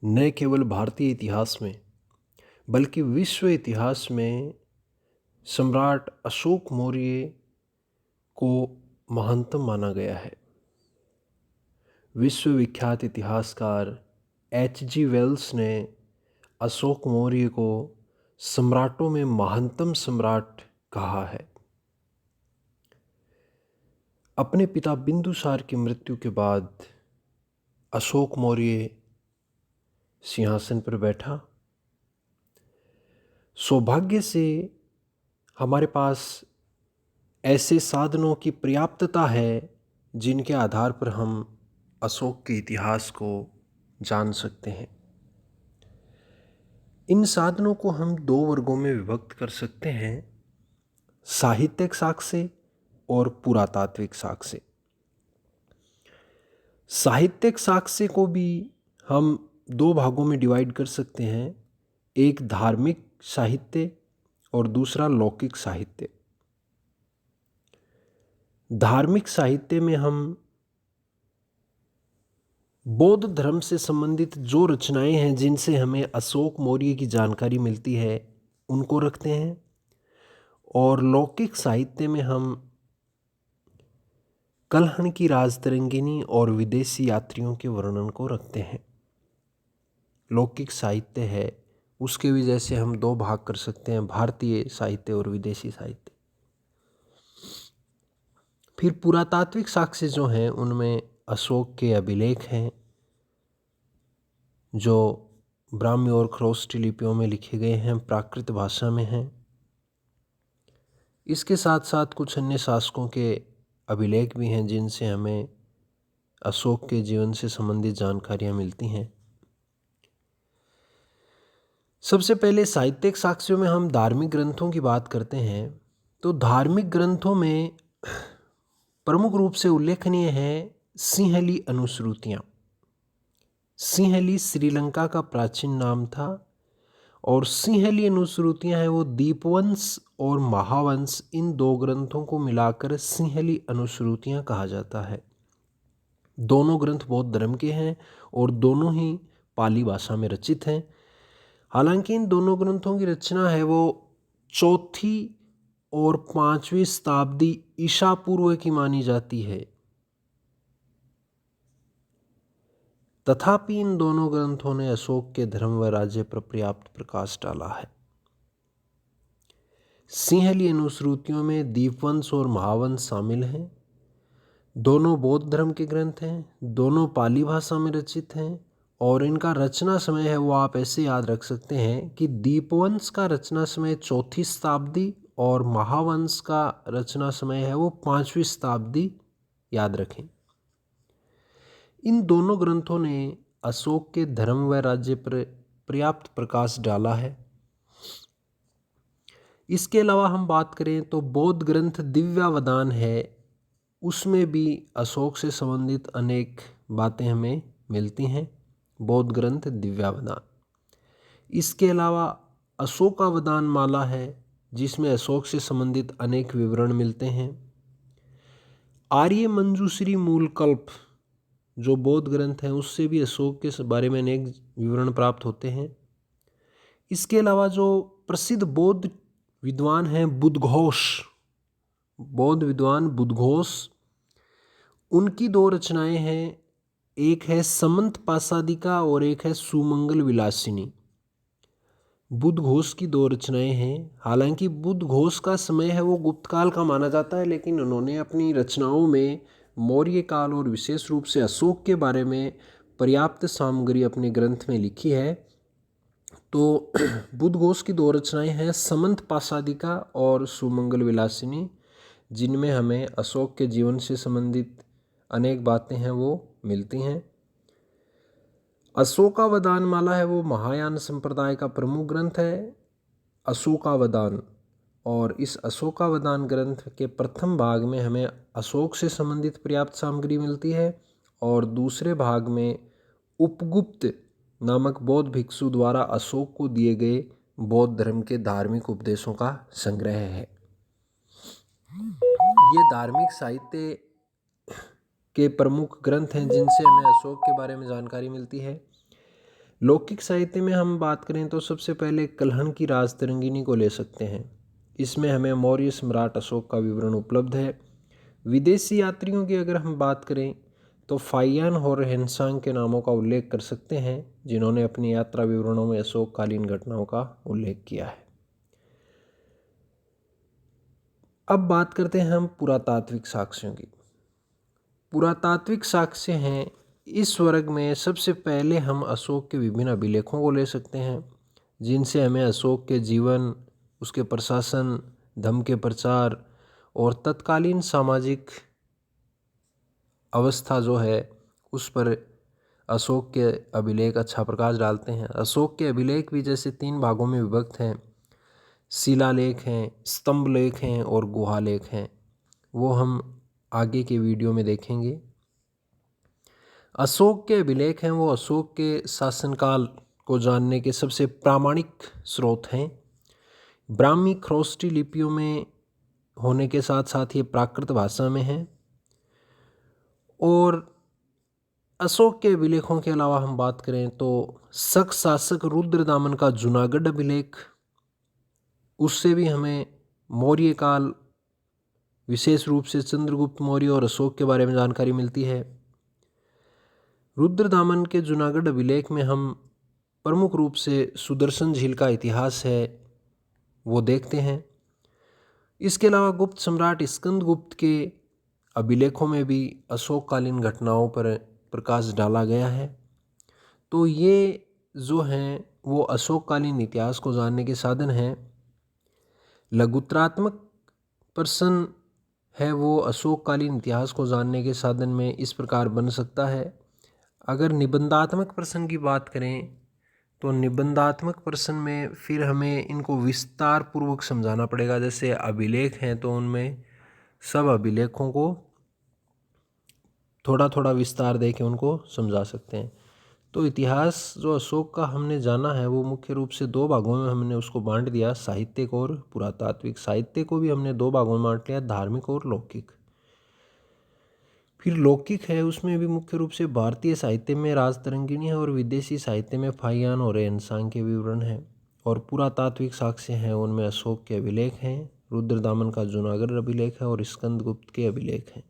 न केवल भारतीय इतिहास में बल्कि विश्व इतिहास में सम्राट अशोक मौर्य को महानतम माना गया है। विश्वविख्यात इतिहासकार H.G. वेल्स ने अशोक मौर्य को सम्राटों में महानतम सम्राट कहा है। अपने पिता बिंदुसार की मृत्यु के बाद अशोक मौर्य सिंहासन पर बैठा। सौभाग्य से हमारे पास ऐसे साधनों की पर्याप्तता है जिनके आधार पर हम अशोक के इतिहास को जान सकते हैं। इन साधनों को हम दो वर्गों में विभक्त कर सकते हैं, साहित्यिक साक्ष्य और पुरातात्विक साक्ष्य। साहित्यिक साक्ष्य को भी हम दो भागों में डिवाइड कर सकते हैं, एक धार्मिक साहित्य और दूसरा लौकिक साहित्य। धार्मिक साहित्य में हम बौद्ध धर्म से संबंधित जो रचनाएं हैं जिनसे हमें अशोक मौर्य की जानकारी मिलती है उनको रखते हैं, और लौकिक साहित्य में हम कल्हण की राजतरंगिणी और विदेशी यात्रियों के वर्णन को रखते हैं। लौकिक साहित्य है उसके भी जैसे हम दो भाग कर सकते हैं, भारतीय साहित्य और विदेशी साहित्य। फिर पुरातात्विक साक्ष्य जो हैं उनमें अशोक के अभिलेख हैं जो ब्राह्मी और खरोष्टी लिपियों में लिखे गए हैं, प्राकृत भाषा में हैं। इसके साथ साथ कुछ अन्य शासकों के अभिलेख भी हैं जिनसे हमें अशोक के जीवन से संबंधित जानकारियाँ मिलती हैं। सबसे पहले साहित्यिक साक्ष्यों में हम धार्मिक ग्रंथों की बात करते हैं, तो धार्मिक ग्रंथों में प्रमुख रूप से उल्लेखनीय है सिंहली अनुश्रुतियाँ। सिंहली श्रीलंका का प्राचीन नाम था और सिंहली अनुश्रुतियाँ हैं वो दीपवंश और महावंश, इन दो ग्रंथों को मिलाकर सिंहली अनुश्रुतियाँ कहा जाता है। दोनों ग्रंथ बौद्ध धर्म के हैं और दोनों ही पाली भाषा में रचित हैं। हालांकि इन दोनों ग्रंथों की रचना है वो 4वीं और 5वीं शताब्दी ईसा पूर्व की मानी जाती है। तथापि इन दोनों ग्रंथों ने अशोक के धर्म व राज्य पर पर्याप्त प्रकाश डाला है। सिंहली अनुश्रुतियों में दीपवंश और महावंश शामिल हैं। दोनों बौद्ध धर्म के ग्रंथ हैं, दोनों पाली भाषा में रचित हैं और इनका रचना समय है वो आप ऐसे याद रख सकते हैं कि दीपवंश का रचना समय 4वीं शताब्दी और महावंश का रचना समय है वो 5वीं शताब्दी, याद रखें। इन दोनों ग्रंथों ने अशोक के धर्म व राज्य पर पर्याप्त प्रकाश डाला है। इसके अलावा हम बात करें तो बौद्ध ग्रंथ दिव्यावदान है, उसमें भी अशोक से संबंधित अनेक बातें हमें मिलती हैं। बौद्ध ग्रंथ दिव्यावदान। इसके अलावा अशोकावदान माला है जिसमें अशोक से संबंधित अनेक विवरण मिलते हैं। आर्य मंजूश्री मूलकल्प जो बौद्ध ग्रंथ हैं उससे भी अशोक के बारे में अनेक विवरण प्राप्त होते हैं। इसके अलावा जो प्रसिद्ध बौद्ध विद्वान हैं बुद्धघोष, बौद्ध विद्वान बुद्धघोष, उनकी दो रचनाएं हैं, एक है समंत पासादिका और एक है सुमंगल विलासिनी। बुद्धघोष की दो रचनाएं हैं। हालांकि बुद्धघोष का समय है वो गुप्त काल का माना जाता है, लेकिन उन्होंने अपनी रचनाओं में मौर्य काल और विशेष रूप से अशोक के बारे में पर्याप्त सामग्री अपने ग्रंथ में लिखी है। तो बुद्धघोष की दो रचनाएं हैं समंत पासादिका और सुमंगल विलासिनी, जिनमें हमें अशोक के जीवन से संबंधित अनेक बातें हैं वो मिलती हैं। अशोकावदान माला है वो महायान संप्रदाय का प्रमुख ग्रंथ है, अशोकावदान। और इस अशोकावदान ग्रंथ के प्रथम भाग में हमें अशोक से संबंधित पर्याप्त सामग्री मिलती है और दूसरे भाग में उपगुप्त नामक बौद्ध भिक्षु द्वारा अशोक को दिए गए बौद्ध धर्म के धार्मिक उपदेशों का संग्रह है। ये धार्मिक साहित्य के प्रमुख ग्रंथ हैं जिनसे हमें अशोक के बारे में जानकारी मिलती है। लौकिक साहित्य में हम बात करें तो सबसे पहले कल्हण की राजतरंगिणी को ले सकते हैं। इसमें हमें मौर्य सम्राट अशोक का विवरण उपलब्ध है। विदेशी यात्रियों की अगर हम बात करें तो फाहियान और हेनसांग के नामों का उल्लेख कर सकते हैं, जिन्होंने अपनी यात्रा विवरणों में अशोककालीन घटनाओं का उल्लेख किया है। अब बात करते हैं हम पुरातात्विक साक्ष्यों की। पुरातात्विक साक्ष्य हैं, इस वर्ग में सबसे पहले हम अशोक के विभिन्न अभिलेखों को ले सकते हैं, जिनसे हमें अशोक के जीवन, उसके प्रशासन, धर्म के प्रचार और तत्कालीन सामाजिक अवस्था जो है उस पर अशोक के अभिलेख अच्छा प्रकाश डालते हैं। अशोक के अभिलेख भी जैसे 3 भागों में विभक्त हैं, शिलालेख हैं, स्तंभ लेख हैं और गुहालेख हैं। वो हम आगे के वीडियो में देखेंगे। अशोक के अभिलेख हैं वो अशोक के शासनकाल को जानने के सबसे प्रामाणिक स्रोत हैं। ब्राह्मी ख्रोष्टी लिपियों में होने के साथ साथ ये प्राकृत भाषा में हैं। और अशोक के अभिलेखों के अलावा हम बात करें तो शक शासक रुद्रदामन का जूनागढ़ अभिलेख, उससे भी हमें मौर्य काल, विशेष रूप से चंद्रगुप्त मौर्य और अशोक के बारे में जानकारी मिलती है। रुद्रदामन के जूनागढ़ अभिलेख में हम प्रमुख रूप से सुदर्शन झील का इतिहास है वो देखते हैं। इसके अलावा गुप्त सम्राट स्कंदगुप्त के अभिलेखों में भी अशोककालीन घटनाओं पर प्रकाश डाला गया है। तो ये जो हैं वो अशोककालीन इतिहास को जानने के साधन हैं। लघुत्रात्मक प्रश्न है वो अशोककालीन इतिहास को जानने के साधन में इस प्रकार बन सकता है। अगर निबंधात्मक प्रश्न की बात करें तो निबंधात्मक प्रश्न में फिर हमें इनको विस्तार पूर्वक समझाना पड़ेगा। जैसे अभिलेख हैं तो उनमें सब अभिलेखों को थोड़ा थोड़ा विस्तार दे के उनको समझा सकते हैं। तो इतिहास जो अशोक का हमने जाना है वो मुख्य रूप से 2 भागों में हमने उसको बांट दिया, साहित्यिक और पुरातात्विक। साहित्य को भी हमने 2 भागों में बांट लिया, धार्मिक और लौकिक। फिर लौकिक है उसमें भी मुख्य रूप से भारतीय साहित्य में राजतरंगिणी है और विदेशी साहित्य में फाहियान और हेनसांग के विवरण हैं। और पुरातात्विक साक्ष्य हैं उनमें अशोक के अभिलेख हैं, रुद्रदामन का जूनागढ़ अभिलेख है और स्कंदगुप्त के अभिलेख हैं।